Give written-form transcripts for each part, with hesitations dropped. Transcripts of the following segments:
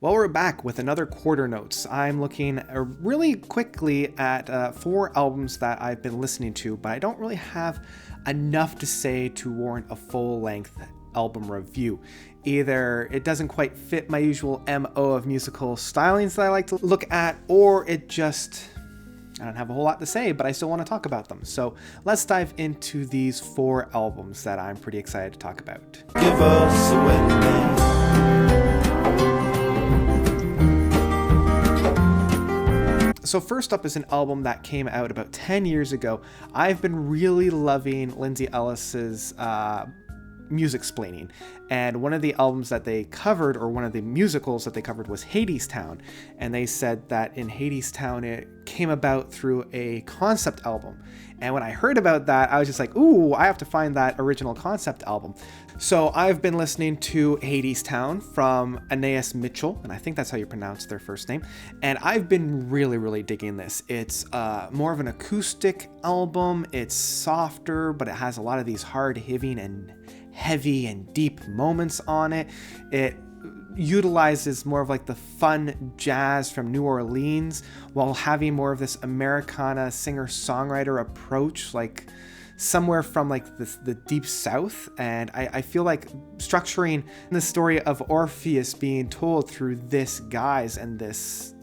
Well, we're back with another quarter notes. I'm looking really quickly at 4 albums that I've been listening to, but I don't really have enough to say to warrant a full-length album review. Either it doesn't quite fit my usual MO of musical stylings that I like to look at, or I don't have a whole lot to say, but I still want to talk about them. So let's dive into these 4 albums that I'm pretty excited to talk about. Give us a wedding. So first up is an album that came out about 10 years ago. I've been really loving Lindsay Ellis's music-splaining, and one of the albums that they covered, or one of the musicals that they covered, was Hadestown, and they said that in Hadestown it came about through a concept album. And when I heard about that, I was just like, ooh, I have to find that original concept album. So I've been listening to Hadestown from Anais Mitchell, and I think that's how you pronounce their first name, and I've been really digging this. It's more of an acoustic album. It's softer, but it has a lot of these hard-hitting and heavy and deep moments on it. It utilizes more of like the fun jazz from New Orleans while having more of this Americana singer-songwriter approach, like somewhere from like the deep south. And I feel like structuring the story of Orpheus being told through this guise and this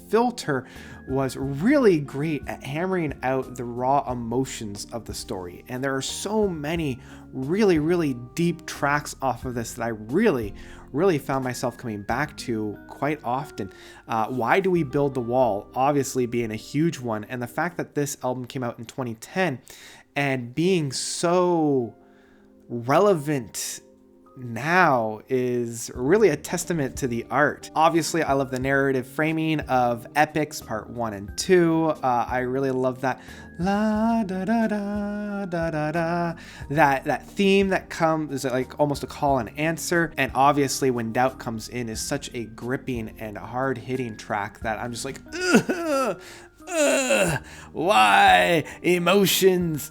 filter was really great at hammering out the raw emotions of the story. And there are so many really deep tracks off of this that I really found myself coming back to quite often. Why Do We Build the Wall obviously being a huge one, and the fact that this album came out in 2010 and being so relevant now is really a testament to the art. Obviously, I love the narrative framing of epics part 1 and 2. I really love that la da da da da da da, that theme that comes like almost a call and answer. And obviously, When Doubt Comes In is such a gripping and hard-hitting track that I'm just like, why emotions?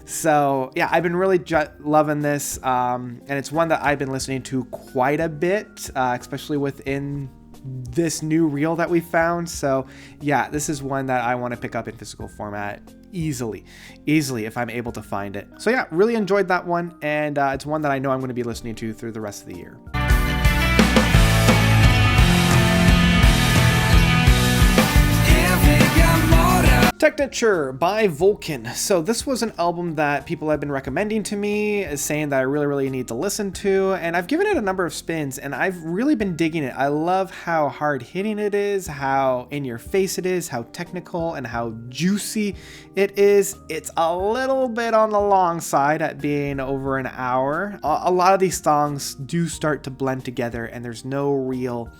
So yeah, I've been really loving this, and it's one that I've been listening to quite a bit, especially within this new reel that we found. So yeah, this is one that I want to pick up in physical format easily if I'm able to find it. So yeah, really enjoyed that one, and it's one that I know I'm going to be listening to through the rest of the year. Technature by Vulkan. So this was an album that people have been recommending to me, saying that I really need to listen to, and I've given it a number of spins, and I've really been digging it. I love how hard-hitting it is, how in your face it is, how technical and how juicy it is. It's a little bit on the long side at being over an hour. A lot of these songs do start to blend together, and there's no real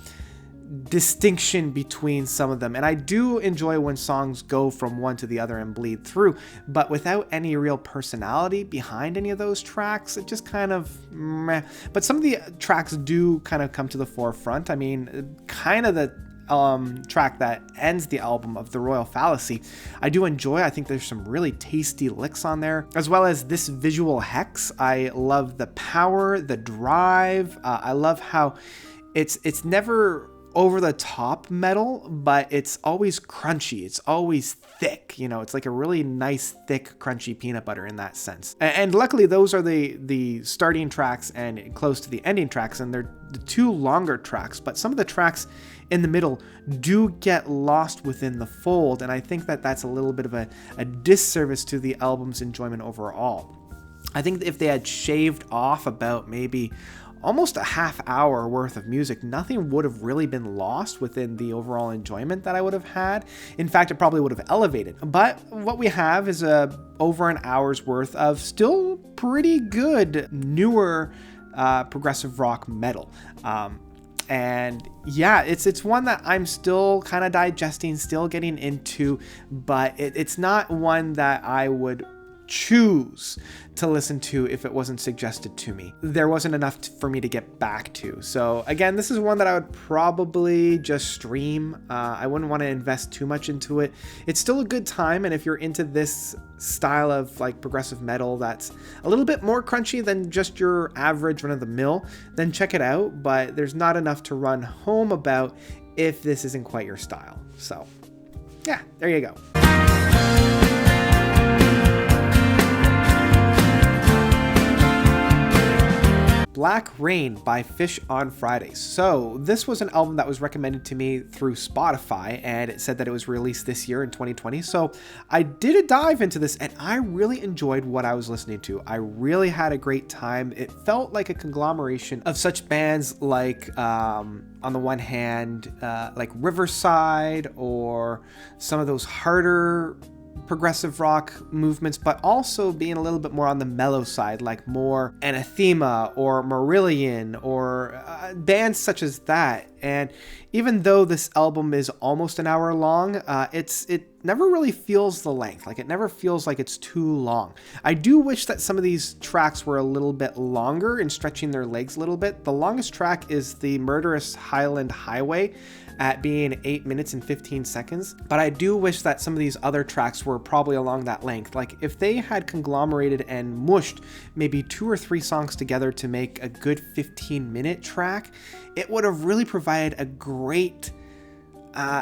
distinction between some of them. And I do enjoy when songs go from one to the other and bleed through, but without any real personality behind any of those tracks, it just kind of meh. But some of the tracks do kind of come to the forefront. I mean, kind of the track that ends the album of the Royal Fallacy, I do enjoy. I think there's some really tasty licks on there, as well as this visual hex. I love the power, the drive. I love how it's never over the top metal, but it's always crunchy. It's always thick. You know, it's like a really nice, thick, crunchy peanut butter in that sense. And luckily, those are the starting tracks and close to the ending tracks, and they're the 2 longer tracks. But some of the tracks in the middle do get lost within the fold, and I think that that's a little bit of a disservice to the album's enjoyment overall. I think if they had shaved off about maybe almost a half hour worth of music, nothing would have really been lost within the overall enjoyment that I would have had. In fact, it probably would have elevated. But what we have is over an hour's worth of still pretty good, newer progressive rock metal. And yeah, it's one that I'm still kind of digesting, still getting into, but it's not one that I would choose to listen to if it wasn't suggested to me. There wasn't enough for me to get back to. So again, this is one that I would probably just stream. I wouldn't want to invest too much into it. It's still a good time, and if you're into this style of like progressive metal that's a little bit more crunchy than just your average run-of-the-mill, then check it out, but there's not enough to run home about if this isn't quite your style. So yeah, there you go. Black Rain by Fish on Fridays. So this was an album that was recommended to me through Spotify, and it said that it was released this year in 2020. So I did a dive into this, and I really enjoyed what I was listening to. I really had a great time. It felt like a conglomeration of such bands like, on the one hand, like Riverside, or some of those harder progressive rock movements, but also being a little bit more on the mellow side, like more Anathema or Marillion or bands such as that. And even though this album is almost an hour long, it never really feels the length. Like, it never feels like it's too long. I do wish that some of these tracks were a little bit longer and stretching their legs a little bit. The longest track is the Murderous Highland Highway, at being 8 minutes and 15 seconds. But I do wish that some of these other tracks were probably along that length. Like, if they had conglomerated and mushed maybe 2 or 3 songs together to make a good 15-minute track, it would have really provided a great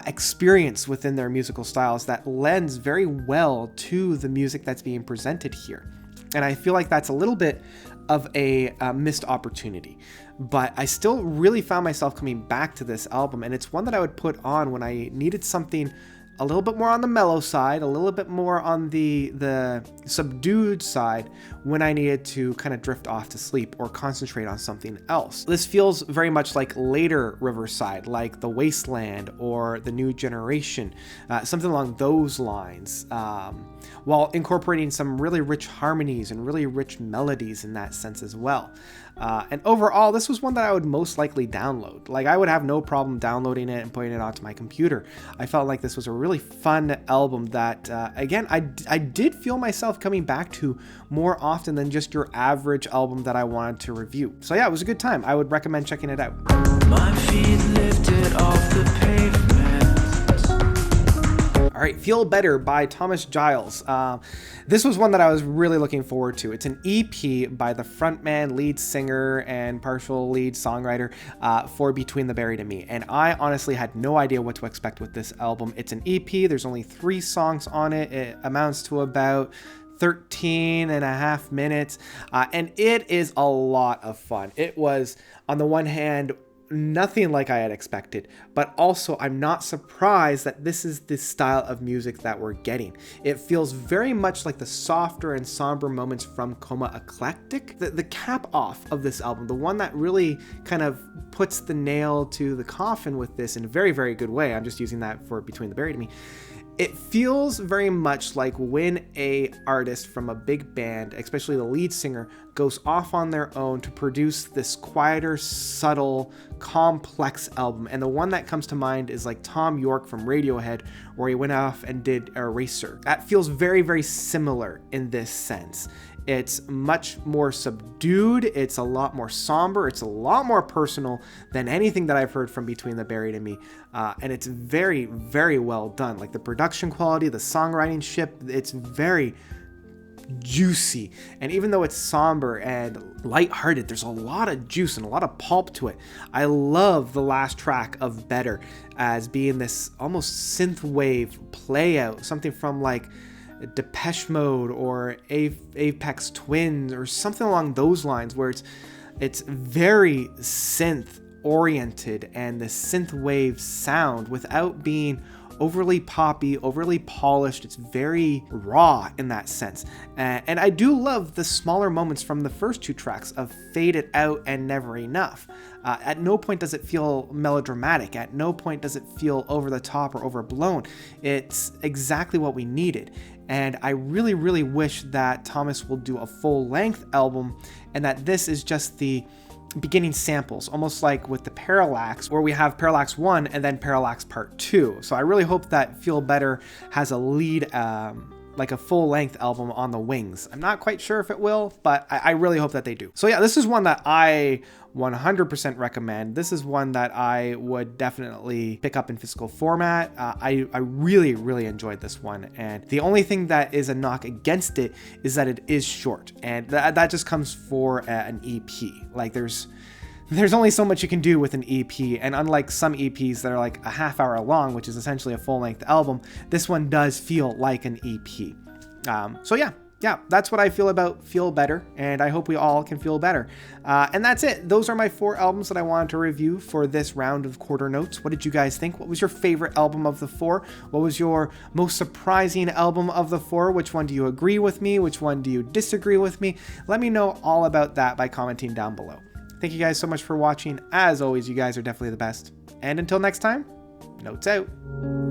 experience within their musical styles that lends very well to the music that's being presented here. And I feel like that's a little bit of a missed opportunity. But I still really found myself coming back to this album, and it's one that I would put on when I needed something a little bit more on the mellow side, a little bit more on the subdued side, when I needed to kind of drift off to sleep or concentrate on something else. This feels very much like later Riverside, like The Wasteland or The New Generation, something along those lines, while incorporating some really rich harmonies and really rich melodies in that sense as well. And overall, this was one that I would most likely download. Like, I would have no problem downloading it and putting it onto my computer. I felt like this was a really fun album that, again, I did feel myself coming back to more often than just your average album that I wanted to review. So yeah, it was a good time. I would recommend checking it out. My feet lifted off the pavement. All right, Feel Better by Thomas Giles. This was one that I was really looking forward to. It's an EP by the frontman, lead singer, and partial lead songwriter for Between the Buried and Me. And I honestly had no idea what to expect with this album. It's an EP. There's only 3 songs on it. It amounts to about 13 and a half minutes. And it is a lot of fun. It was, on the one hand, nothing like I had expected, but also I'm not surprised that this is the style of music that we're getting. It feels very much like the softer and somber moments from Coma Eclectic. The cap off of this album, the one that really kind of puts the nail to the coffin with this in a very, very good way. I'm just using that for Between the Buried and Me. It feels very much like when a artist from a big band, especially the lead singer, goes off on their own to produce this quieter, subtle, complex album. And the one that comes to mind is like Tom York from Radiohead, where he went off and did Eraser. That feels very, very similar in this sense. It's much more subdued, it's a lot more somber, it's a lot more personal than anything that I've heard from Between the Buried and Me. And it's very, very well done. Like, the production quality, the songwriting ship, it's very juicy. And even though it's somber and lighthearted, there's a lot of juice and a lot of pulp to it. I love the last track of Better as being this almost synthwave play out, something from like Depeche Mode or Aphex Twin or something along those lines, where it's very synth oriented and the synthwave sound without being overly poppy, overly polished. It's very raw in that sense. And I do love the smaller moments from the first 2 tracks of Faded Out and Never Enough. At no point does it feel melodramatic. At no point does it feel over the top or overblown. It's exactly what we needed. And I really, really wish that Thomas will do a full-length album and that this is just the beginning samples, almost like with the Parallax, where we have Parallax 1 and then Parallax Part 2. So I really hope that Feel Better has a lead like a full-length album on the wings. I'm not quite sure if it will, but I really hope that they do. So yeah, this is one that I 100% recommend. This is one that I would definitely pick up in physical format. I really, really enjoyed this one. And the only thing that is a knock against it is that it is short. And that just comes for an EP. Like there's only so much you can do with an EP. And unlike some EPs that are like a half hour long, which is essentially a full-length album, this one does feel like an EP. So yeah, that's what I feel about Feel Better, and I hope we all can feel better. And that's it. Those are my 4 albums that I wanted to review for this round of Quarter Notes. What did you guys think? What was your favorite album of the 4? What was your most surprising album of the 4? Which one do you agree with me? Which one do you disagree with me? Let me know all about that by commenting down below. Thank you guys so much for watching. As always, you guys are definitely the best. And until next time, Notes out.